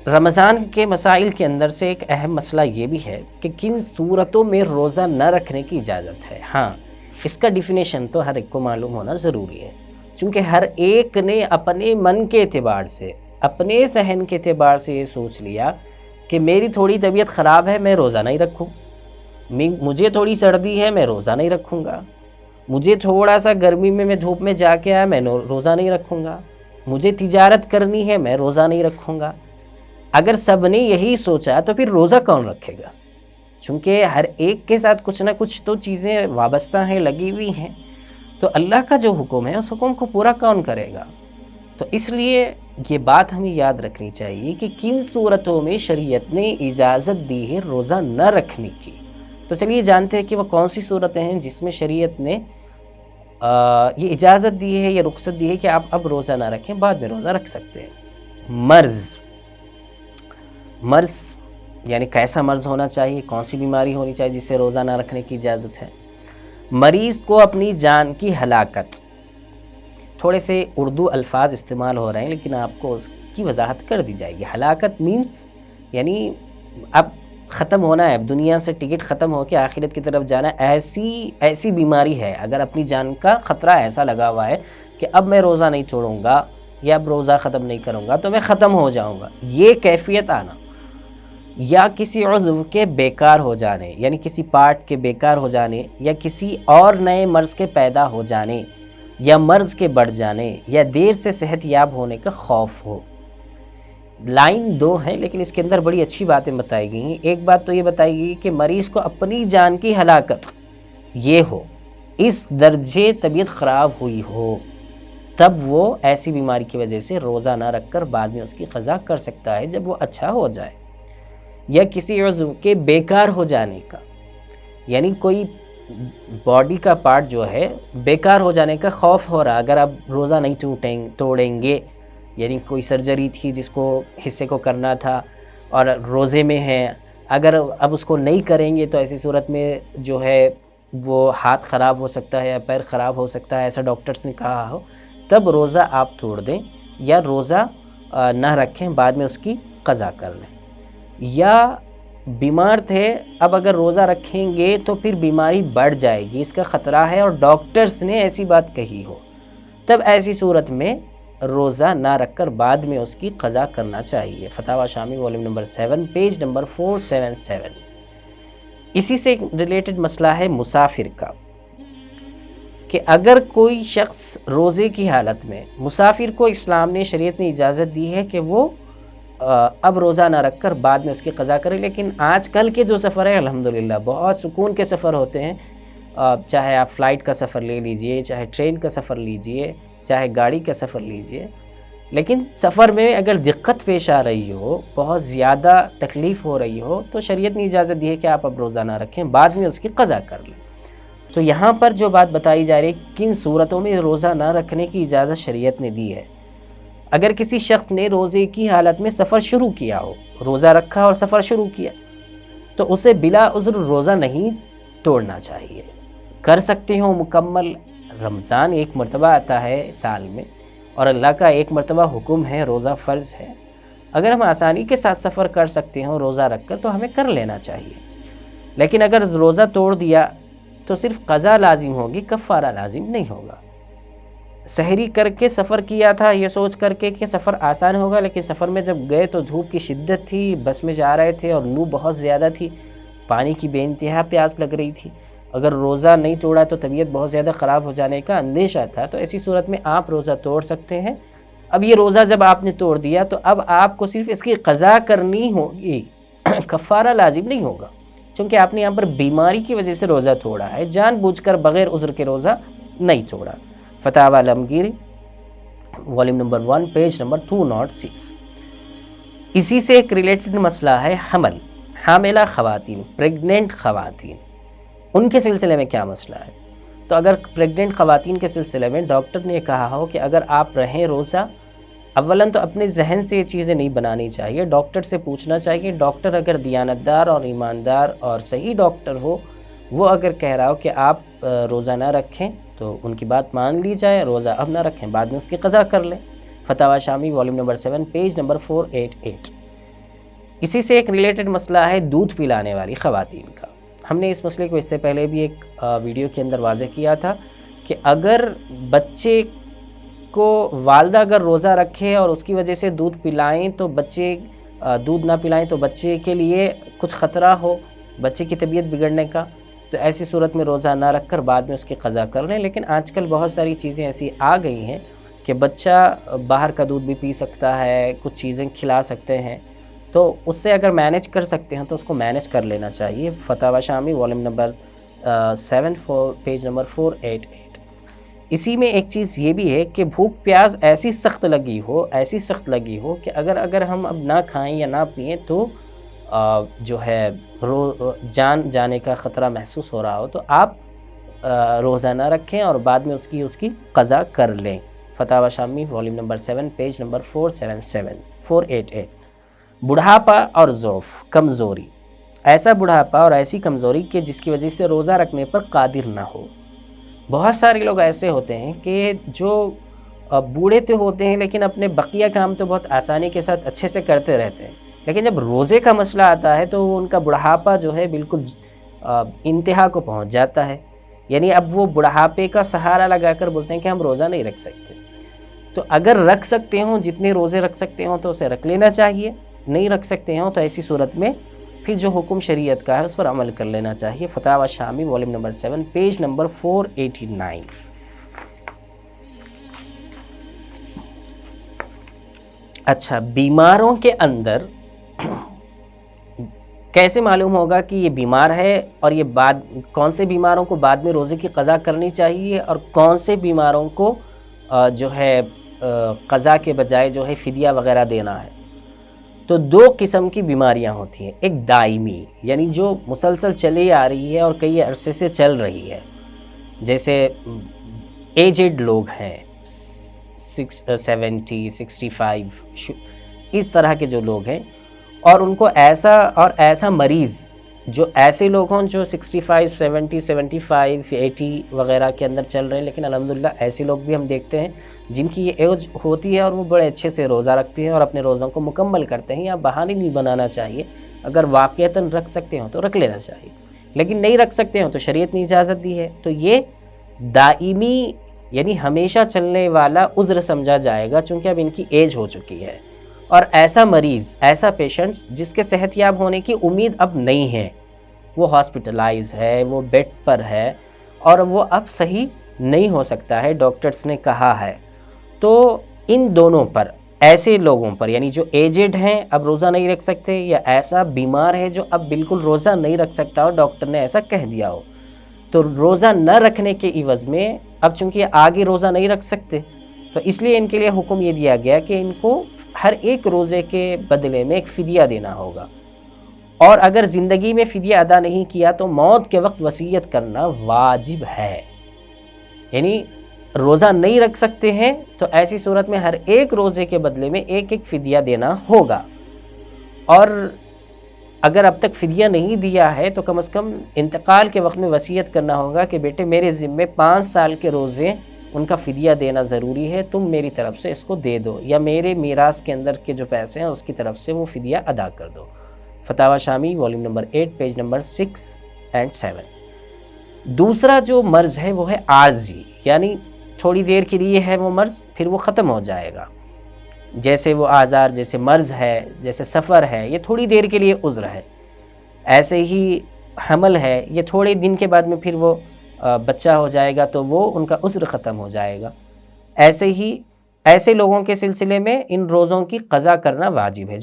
رمضان کے مسائل کے اندر سے ایک اہم مسئلہ یہ بھی ہے کہ کن صورتوں میں روزہ نہ رکھنے کی اجازت ہے۔ ہاں، اس کا ڈیفینیشن تو ہر ایک کو معلوم ہونا ضروری ہے، چونکہ ہر ایک نے اپنے من کے اعتبار سے، اپنے ذہن کے اعتبار سے یہ سوچ لیا کہ میری تھوڑی طبیعت خراب ہے، میں روزہ نہیں رکھوں، مجھے تھوڑی سردی ہے، میں روزہ نہیں رکھوں گا، مجھے تھوڑا سا گرمی میں دھوپ میں جا کے آیا، میں روزہ نہیں رکھوں گا، مجھے تجارت کرنی ہے، میں روزہ نہیں رکھوں گا۔ اگر سب نے یہی سوچا تو پھر روزہ کون رکھے گا؟ چونکہ ہر ایک کے ساتھ کچھ نہ کچھ تو چیزیں وابستہ ہیں، لگی ہوئی ہیں، تو اللہ کا جو حکم ہے اس حکم کو پورا کون کرے گا؟ تو اس لیے یہ بات ہمیں یاد رکھنی چاہیے کہ کن صورتوں میں شریعت نے اجازت دی ہے روزہ نہ رکھنے کی۔ تو چلیے جانتے ہیں کہ وہ کون سی صورتیں ہیں جس میں شریعت نے یہ اجازت دی ہے یا رخصت دی ہے کہ آپ اب روزہ نہ رکھیں، بعد میں روزہ رکھ سکتے ہیں۔ مرض یعنی کیسا مرض ہونا چاہیے، کون سی بیماری ہونی چاہیے جس سے روزہ نہ رکھنے کی اجازت ہے۔ مریض کو اپنی جان کی ہلاکت، تھوڑے سے اردو الفاظ استعمال ہو رہے ہیں لیکن آپ کو اس کی وضاحت کر دی جائے گی۔ ہلاکت مینس یعنی اب ختم ہونا ہے، اب دنیا سے ٹکٹ ختم ہو کے آخرت کی طرف جانا ہے، ایسی بیماری ہے، اگر اپنی جان کا خطرہ ایسا لگا ہوا ہے کہ اب میں روزہ نہیں چھوڑوں گا یا اب روزہ ختم نہیں کروں گا تو میں ختم ہو جاؤں گا، یہ کیفیت آنا، یا کسی عضو کے بیکار ہو جانے یعنی کسی پارٹ کے بیکار ہو جانے، یا کسی اور نئے مرض کے پیدا ہو جانے، یا مرض کے بڑھ جانے، یا دیر سے صحت یاب ہونے کا خوف ہو۔ لائن 2 ہے لیکن اس کے اندر بڑی اچھی باتیں بتائی گئی ہیں۔ ایک بات تو یہ بتائی گئی کہ مریض کو اپنی جان کی ہلاکت یہ ہو، اس درجے طبیعت خراب ہوئی ہو، تب وہ ایسی بیماری کی وجہ سے روزہ نہ رکھ کر بعد میں اس کی قضا کر سکتا ہے جب وہ اچھا ہو جائے۔ یا کسی عضو کے بیکار ہو جانے کا، یعنی کوئی باڈی کا پارٹ جو ہے بیکار ہو جانے کا خوف ہو رہا، اگر اب روزہ نہیں توڑیں گے، یعنی کوئی سرجری تھی جس کو حصے کو کرنا تھا اور روزے میں ہے، اگر اب اس کو نہیں کریں گے تو ایسی صورت میں جو ہے وہ ہاتھ خراب ہو سکتا ہے یا پیر خراب ہو سکتا ہے، ایسا ڈاکٹرز نے کہا ہو، تب روزہ آپ توڑ دیں یا روزہ نہ رکھیں، بعد میں اس کی قضا کر لیں۔ یا بیمار تھے، اب اگر روزہ رکھیں گے تو پھر بیماری بڑھ جائے گی، اس کا خطرہ ہے اور ڈاکٹرز نے ایسی بات کہی ہو، تب ایسی صورت میں روزہ نہ رکھ کر بعد میں اس کی قضا کرنا چاہیے۔ فتاوی شامی والیوم نمبر 7 پیج نمبر 477۔ اسی سے ریلیٹڈ مسئلہ ہے مسافر کا، کہ اگر کوئی شخص روزے کی حالت میں، مسافر کو اسلام نے، شریعت نے اجازت دی ہے کہ وہ اب روزہ نہ رکھ کر بعد میں اس کی قضا کرے، لیکن آج کل کے جو سفر ہے الحمدللہ بہت سکون کے سفر ہوتے ہیں، چاہے آپ فلائٹ کا سفر لے لیجئے، چاہے ٹرین کا سفر لیجئے، چاہے گاڑی کا سفر لیجئے، لیکن سفر میں اگر دقت پیش آ رہی ہو، بہت زیادہ تکلیف ہو رہی ہو، تو شریعت نے اجازت دی ہے کہ آپ اب روزہ نہ رکھیں، بعد میں اس کی قضا کر لیں۔ تو یہاں پر جو بات بتائی جا رہی ہے کن صورتوں میں روزہ نہ رکھنے کی اجازت شریعت نے دی ہے۔ اگر کسی شخص نے روزے کی حالت میں سفر شروع کیا ہو، روزہ رکھا اور سفر شروع کیا، تو اسے بلا عذر روزہ نہیں توڑنا چاہیے، کر سکتے ہوں مکمل۔ رمضان ایک مرتبہ آتا ہے سال میں اور اللہ کا ایک مرتبہ حکم ہے، روزہ فرض ہے، اگر ہم آسانی کے ساتھ سفر کر سکتے ہوں روزہ رکھ کر تو ہمیں کر لینا چاہیے۔ لیکن اگر روزہ توڑ دیا تو صرف قضا لازم ہوگی، کفارہ لازم نہیں ہوگا۔ سحری کر کے سفر کیا تھا یہ سوچ کر کے کہ سفر آسان ہوگا، لیکن سفر میں جب گئے تو دھوپ کی شدت تھی، بس میں جا رہے تھے اور لو بہت زیادہ تھی، پانی کی بے انتہا پیاس لگ رہی تھی، اگر روزہ نہیں توڑا تو طبیعت بہت زیادہ خراب ہو جانے کا اندیشہ تھا، تو ایسی صورت میں آپ روزہ توڑ سکتے ہیں۔ اب یہ روزہ جب آپ نے توڑ دیا تو اب آپ کو صرف اس کی قضا کرنی ہوگی، کفارہ لازم نہیں ہوگا، چونکہ آپ نے یہاں پر بیماری کی وجہ سے روزہ توڑا ہے، جان بوجھ کر بغیر عذر کے روزہ نہیں توڑا۔ فتاوی عالمگیر والیوم نمبر 1 پیج نمبر 206۔ اسی سے ایک ریلیٹڈ مسئلہ ہے حاملہ خواتین، پریگننٹ خواتین، ان کے سلسلے میں کیا مسئلہ ہے؟ تو اگر پریگننٹ خواتین کے سلسلے میں ڈاکٹر نے کہا ہو کہ اگر آپ رہیں روزہ، اولاً تو اپنے ذہن سے یہ چیزیں نہیں بنانی چاہیے، ڈاکٹر سے پوچھنا چاہیے۔ ڈاکٹر اگر دیانتدار اور ایماندار اور صحیح ڈاکٹر ہو، وہ اگر کہہ رہا ہو کہ آپ روزہ نہ رکھیں تو ان کی بات مان لی جائے، روزہ اب نہ رکھیں، بعد میں اس کی قضا کر لیں۔ فتاوی شامی والیوم نمبر 7 پیج نمبر 488۔ اسی سے ایک ریلیٹڈ مسئلہ ہے دودھ پلانے والی خواتین کا. ہم نے اس مسئلے کو اس سے پہلے بھی ایک ویڈیو کے اندر واضح کیا تھا کہ اگر بچے کو والدہ اگر روزہ رکھے اور اس کی وجہ سے دودھ پلائیں تو بچے دودھ نہ پلائیں تو بچے کے لیے کچھ خطرہ ہو بچے کی طبیعت بگڑنے کا، تو ایسی صورت میں روزہ نہ رکھ کر بعد میں اس کی قضا کر لیں. لیکن آج کل بہت ساری چیزیں ایسی آ گئی ہیں کہ بچہ باہر کا دودھ بھی پی سکتا ہے، کچھ چیزیں کھلا سکتے ہیں، تو اس سے اگر مینیج کر سکتے ہیں تو اس کو مینیج کر لینا چاہیے. فتاوی شامی والیوم نمبر 7 پیج نمبر 488. اسی میں ایک چیز یہ بھی ہے کہ بھوک پیاس ایسی سخت لگی ہو کہ اگر ہم اب نہ کھائیں یا نہ پئیں تو جو ہے جان جانے کا خطرہ محسوس ہو رہا ہو تو آپ روزہ نہ رکھیں اور بعد میں اس کی قضا کر لیں. فتاوی شامی والیوم نمبر 7 پیج نمبر 488. بڑھاپا اور ضعف کمزوری، ایسا بڑھاپا اور ایسی کمزوری کہ جس کی وجہ سے روزہ رکھنے پر قادر نہ ہو. بہت سارے لوگ ایسے ہوتے ہیں کہ جو بوڑھے تو ہوتے ہیں لیکن اپنے بقیہ کام تو بہت آسانی کے ساتھ اچھے سے کرتے رہتے ہیں، لیکن جب روزے کا مسئلہ آتا ہے تو ان کا بڑھاپا جو ہے بالکل انتہا کو پہنچ جاتا ہے. یعنی اب وہ بڑھاپے کا سہارا لگا کر بولتے ہیں کہ ہم روزہ نہیں رکھ سکتے. تو اگر رکھ سکتے ہوں، جتنے روزے رکھ سکتے ہوں تو اسے رکھ لینا چاہیے، نہیں رکھ سکتے ہوں تو ایسی صورت میں پھر جو حکم شریعت کا ہے اس پر عمل کر لینا چاہیے. فتاوی شامی والیوم نمبر 7 پیج نمبر 489. اچھا، بیماروں کے اندر کیسے معلوم ہوگا کہ یہ بیمار ہے اور یہ کون سے بیماروں کو بعد میں روزے کی قضا کرنی چاہیے اور کون سے بیماروں کو جو ہے قضا کے بجائے جو ہے فدیہ وغیرہ دینا ہے؟ تو 2 قسم کی بیماریاں ہوتی ہیں. ایک دائمی یعنی جو مسلسل چلی آ رہی ہے اور کئی عرصے سے چل رہی ہے، جیسے ایجڈ لوگ ہیں 70 65 اس طرح کے جو لوگ ہیں، اور ان کو ایسا مریض جو ایسے لوگ ہوں جو 65 70 75 80 وغیرہ کے اندر چل رہے ہیں، لیکن الحمدللہ ایسے لوگ بھی ہم دیکھتے ہیں جن کی یہ ایج ہوتی ہے اور وہ بڑے اچھے سے روزہ رکھتے ہیں اور اپنے روزوں کو مکمل کرتے ہیں. یا بہانے نہیں بنانا چاہیے، اگر واقعتاً رکھ سکتے ہوں تو رکھ لینا چاہیے، لیکن نہیں رکھ سکتے ہوں تو شریعت نے اجازت دی ہے. تو یہ دائمی یعنی ہمیشہ چلنے والا عذر سمجھا جائے گا چونکہ اب ان کی ایج ہو چکی ہے. اور ایسا مریض، ایسا پیشنٹ جس کے صحت یاب ہونے کی امید اب نہیں ہے، وہ ہاسپٹلائز ہے، وہ بیڈ پر ہے اور وہ اب صحیح نہیں ہو سکتا ہے، ڈاکٹرز نے کہا ہے، تو ان دونوں پر، ایسے لوگوں پر یعنی جو ایجڈ ہیں اب روزہ نہیں رکھ سکتے، یا ایسا بیمار ہے جو اب بالکل روزہ نہیں رکھ سکتا ہو، ڈاکٹر نے ایسا کہہ دیا ہو، تو روزہ نہ رکھنے کے عوض میں اب چونکہ آگے روزہ نہیں رکھ سکتے تو اس لیے ان کے لیے حکم یہ دیا گیا کہ ان کو ہر ایک روزے کے بدلے میں ایک فدیہ دینا ہوگا. اور اگر زندگی میں فدیہ ادا نہیں کیا تو موت کے وقت وصیت کرنا واجب ہے. یعنی روزہ نہیں رکھ سکتے ہیں تو ایسی صورت میں ہر ایک روزے کے بدلے میں ایک فدیہ دینا ہوگا. اور اگر اب تک فدیہ نہیں دیا ہے تو کم از کم انتقال کے وقت میں وصیت کرنا ہوگا کہ بیٹے میرے ذمے 5 سال کے روزے ان کا فدیہ دینا ضروری ہے، تم میری طرف سے اس کو دے دو، یا میرے میراث کے اندر کے جو پیسے ہیں اس کی طرف سے وہ فدیہ ادا کر دو. فتاوی شامی والیوم نمبر 8 پیج نمبر 6 اور 7. دوسرا جو مرض ہے وہ ہے عارضی، یعنی تھوڑی دیر کے لیے ہے وہ مرض، پھر وہ ختم ہو جائے گا. جیسے وہ آزار، جیسے مرض ہے، جیسے سفر ہے، یہ تھوڑی دیر کے لیے عذر ہے. ایسے ہی حمل ہے، یہ تھوڑے دن کے بعد میں پھر وہ بچہ ہو جائے گا تو وہ ان کا عذر ختم ہو جائے گا. ایسے ہی ایسے لوگوں کے سلسلے میں ان روزوں کی قضا کرنا واجب ہے.